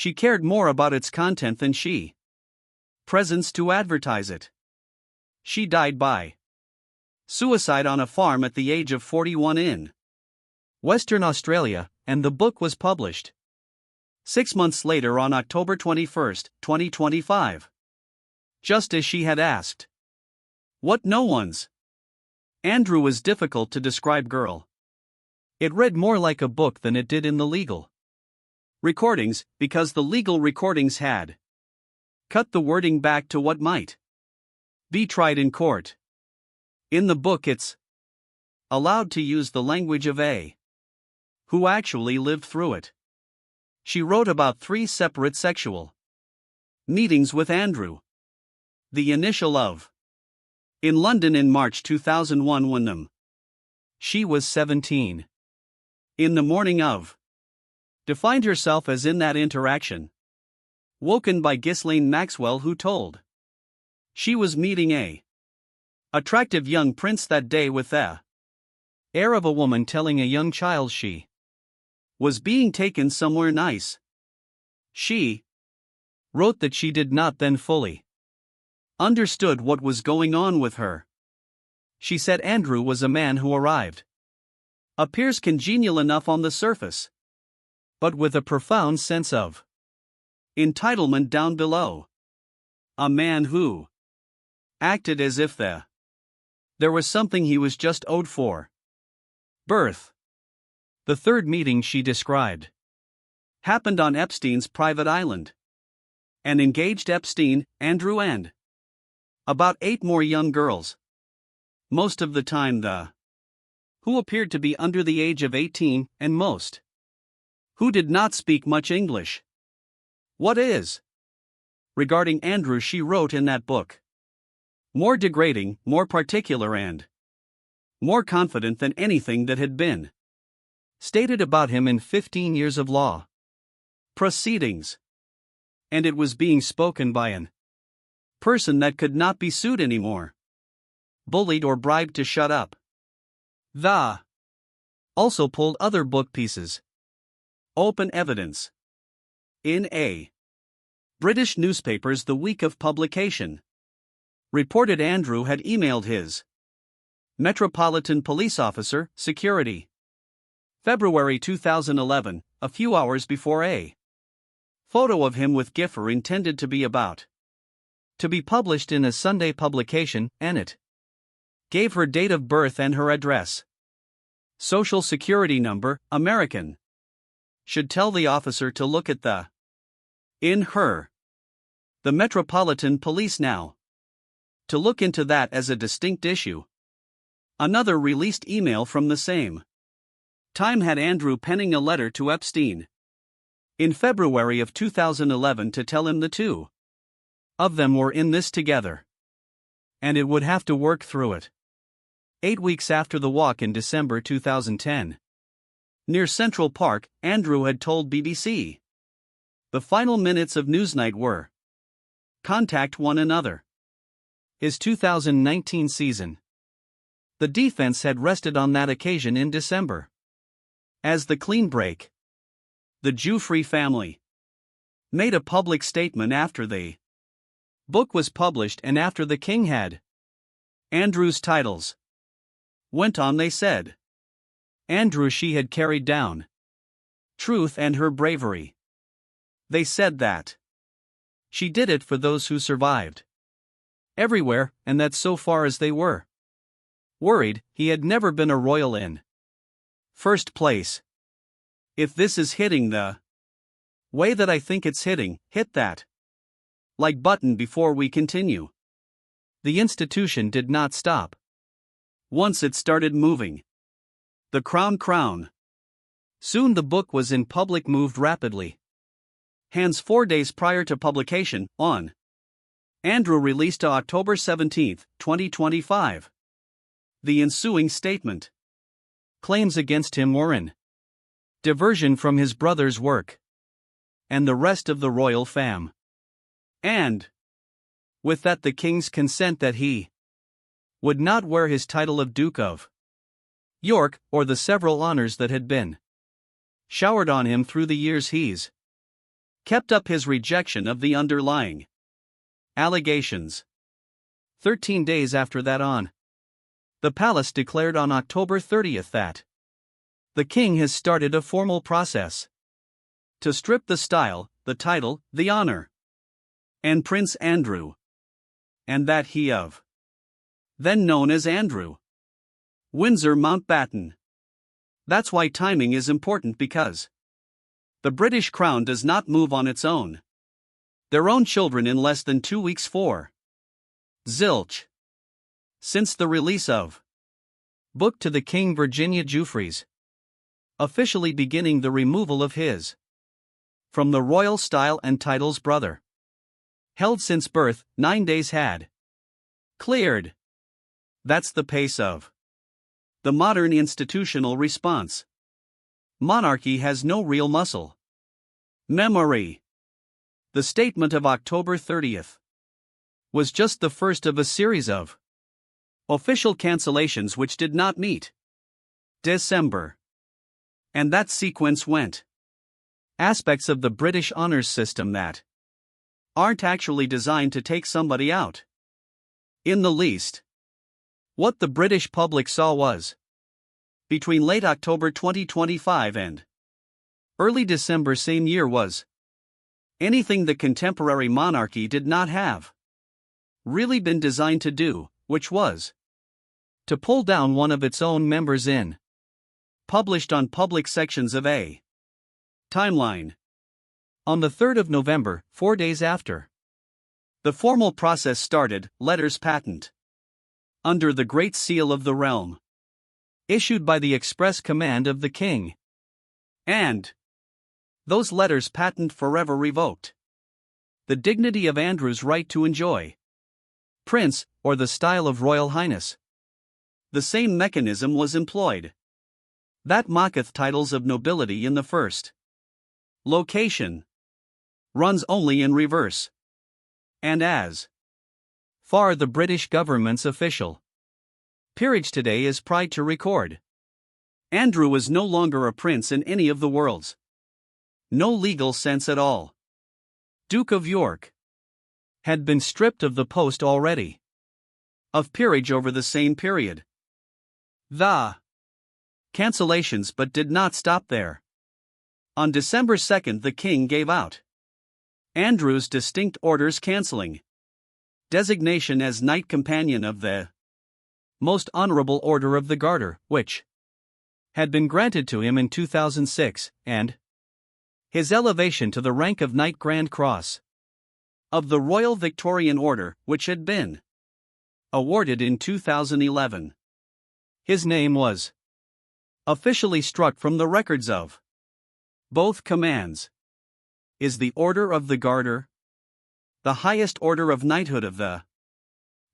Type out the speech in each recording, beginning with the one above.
She cared more about its content than she presence to advertise it. She died by suicide on a farm at the age of 41 in Western Australia, and the book was published 6 months later on October 21, 2025. Just as she had asked. What no one's. Andrew was difficult to describe girl. It read more like a book than it did in the legal recordings, because the legal recordings had cut the wording back to what might be tried in court. In the book it's allowed to use the language of a who actually lived through it. She wrote about 3 separate sexual meetings with Andrew. The initial of in London in March 2001 when she was 17. In the morning of defined herself as in that interaction. Woken by Ghislaine Maxwell, who told she was meeting a attractive young prince that day with the air of a woman telling a young child she was being taken somewhere nice. She wrote that she did not then fully understood what was going on with her. She said Andrew was a man who appears congenial enough on the surface, but with a profound sense of entitlement down below. A man who acted as if there was something he was just owed for birth. The third meeting she described happened on Epstein's private island, and engaged Epstein, Andrew, and about 8 more young girls. Most of the time who appeared to be under the age of 18, and most who did not speak much English. What is regarding Andrew she wrote in that book. More degrading, more particular, and more confident than anything that had been stated about him in 15 years of law proceedings. And it was being spoken by an person that could not be sued anymore, bullied or bribed to shut up. The also pulled other book pieces. Open evidence. In a British newspapers the week of publication, reported Andrew had emailed his Metropolitan Police Officer, Security. February 2011, a few hours before a photo of him with Giffer intended to be about to be published in a Sunday publication, and it gave her date of birth and her address. Social Security number, American. Should tell the officer to look at the Metropolitan Police now. To look into that as a distinct issue. Another released email from the same time had Andrew penning a letter to Epstein in February of 2011 to tell him the two of them were in this together, and it would have to work through it. 8 weeks after the walk in December 2010. Near Central Park, Andrew had told BBC. The final minutes of Newsnight were contact one another. His 2019 season. The defense had rested on that occasion in December as the clean break. The Giuffre family made a public statement after the book was published and after the king had Andrew's titles went on. They said Andrew she had carried down truth and her bravery. They said that she did it for those who survived everywhere, and that so far as they were worried, he had never been a royal in first place. If this is hitting the way that I think it's hitting, hit that like button before we continue. The institution did not stop once it started moving. The crown. Soon the book was in public, moved rapidly. Hands 4 days prior to publication, on Andrew released October 17, 2025. The ensuing statement. Claims against him were in diversion from his brother's work and the rest of the royal fam. And with that the king's consent that he would not wear his title of Duke of York, or the several honors that had been showered on him through the years. He's kept up his rejection of the underlying allegations. 13 days after that, the palace declared on October 30th that the king has started a formal process to strip the style, the title, the honor, and Prince Andrew, and that he of, then known as Andrew Windsor Mountbatten. That's why timing is important, because the British crown does not move on its own. Their own children in less than 2 weeks for zilch. Since the release of book to the King, Virginia Jeffreys, officially beginning the removal of his from the royal style and titles brother, held since birth, 9 days had cleared. That's the pace of the modern institutional response. Monarchy has no real muscle memory. The statement of October 30th was just the first of a series of official cancellations which did not meet December. And that sequence went aspects of the British honours system that aren't actually designed to take somebody out in the least. What the British public saw was, between late October 2025 and early December same year, was anything the contemporary monarchy did not have really been designed to do, which was to pull down one of its own members in published on public sections of a timeline. On the 3rd of November, 4 days after the formal process started, letters patent under the Great Seal of the realm, issued by the express command of the king, and those letters patent forever revoked the dignity of Andrew's right to enjoy Prince, or the style of Royal Highness. The same mechanism was employed that mocketh titles of nobility in the first location, runs only in reverse. And as far the British government's official peerage today is proud to record, Andrew was no longer a prince in any of the world's no legal sense at all. Duke of York had been stripped of the post already of peerage over the same period. The cancellations but did not stop there. On December 2nd, the king gave out Andrew's distinct orders cancelling designation as Knight Companion of the Most Honourable Order of the Garter, which had been granted to him in 2006, and his elevation to the rank of Knight Grand Cross of the Royal Victorian Order, which had been awarded in 2011. His name was officially struck from the records of both commands. Is the Order of the Garter the highest order of knighthood of the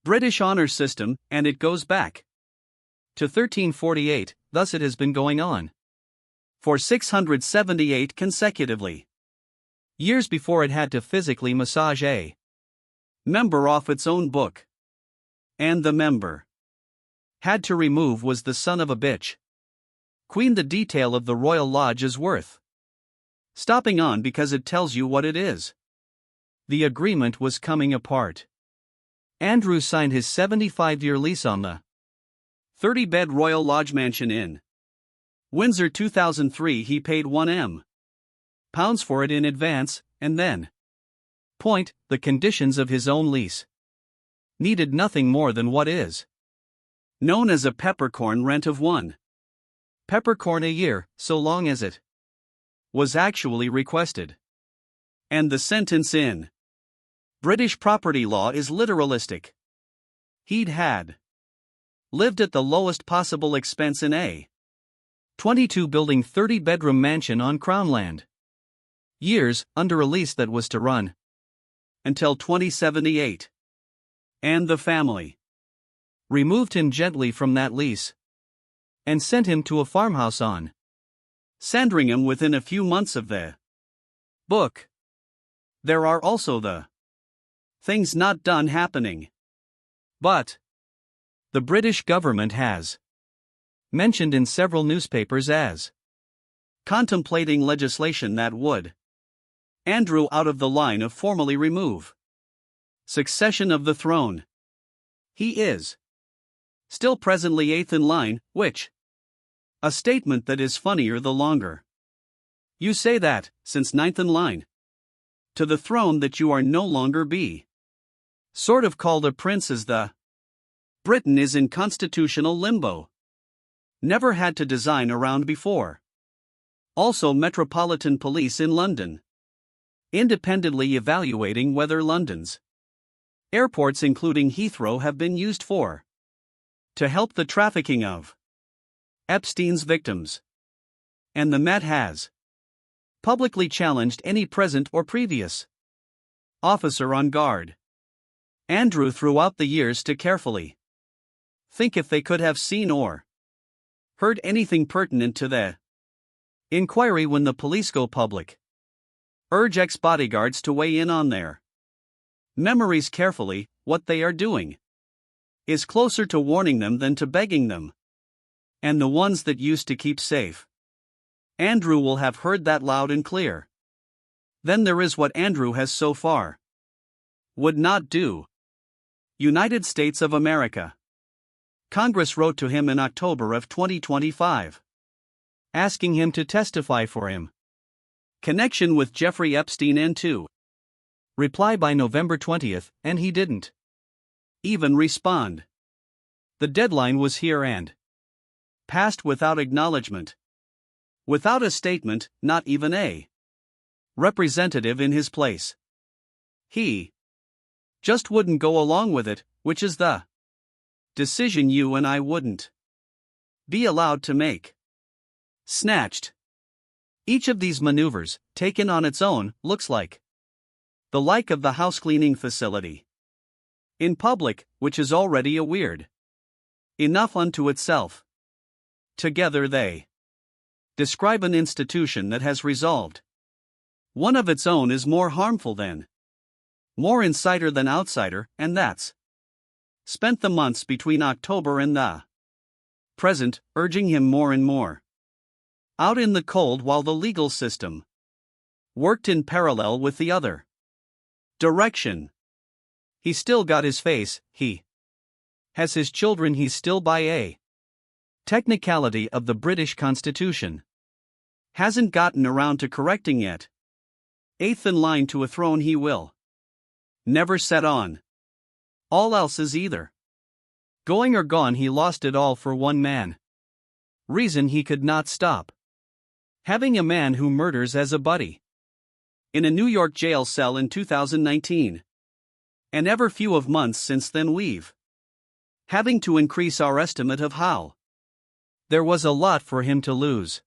British honours system, and it goes back to 1348, thus it has been going on for 678 consecutively years before it had to physically massage a member off its own book. And the member had to remove was the son of a bitch queen. The detail of the Royal Lodge is worth stopping on because it tells you what it is. The agreement was coming apart. Andrew signed his 75-year lease on the 30-bed Royal Lodge mansion in Windsor 2003. He paid £1 million for it in advance, and then the conditions of his own lease needed nothing more than what is known as a peppercorn rent of £1 peppercorn a year, so long as it was actually requested. And the sentence in British property law is literalistic. He'd had lived at the lowest possible expense in a 22-building 30-bedroom mansion on Crown land. Years under a lease that was to run until 2078. And the family removed him gently from that lease and sent him to a farmhouse on Sandringham within a few months of the book. There are also the things not done happening. But the British government has mentioned in several newspapers as contemplating legislation that would Andrew out of the line of formally remove. Succession of the throne. He is still presently eighth in line, which? A statement that is funnier the longer you say that, since ninth in line to the throne that you are no longer be. Sort of called a prince as the Britain is in constitutional limbo. Never had to design around before. Also Metropolitan Police in London. Independently evaluating whether London's airports including Heathrow have been used for to help the trafficking of Epstein's victims. And the Met has publicly challenged any present or previous officer on guard. Andrew throughout the years to carefully think if they could have seen or heard anything pertinent to the inquiry when the police go public. Urge ex-bodyguards to weigh in on their memories carefully. What they are doing is closer to warning them than to begging them. And the ones that used to keep safe. Andrew will have heard that loud and clear. Then there is what Andrew has so far would not do. United States of America. Congress wrote to him in October of 2025, asking him to testify for him. Connection with Jeffrey Epstein and to reply by November 20th, and he didn't even respond. The deadline was here and passed without acknowledgement. Without a statement, not even a representative in his place. He just wouldn't go along with it, which is the decision you and I wouldn't be allowed to make. Snatched. Each of these maneuvers, taken on its own, looks like the like of the housecleaning facility in public, which is already a weird enough unto itself. Together they describe an institution that has resolved one of its own is more harmful than, more insider than outsider, and that's spent the months between October and the present, urging him more and more out in the cold while the legal system worked in parallel with the other direction. He still got his face, he has his children, he's still by a technicality of the British Constitution. Hasn't gotten around to correcting yet. Eighth in line to a throne he will never set on. All else is either going or gone. He lost it all for one man. Reason he could not stop having a man who murders as a buddy in a New York jail cell in 2019. And ever few of months since then we've having to increase our estimate of how there was a lot for him to lose.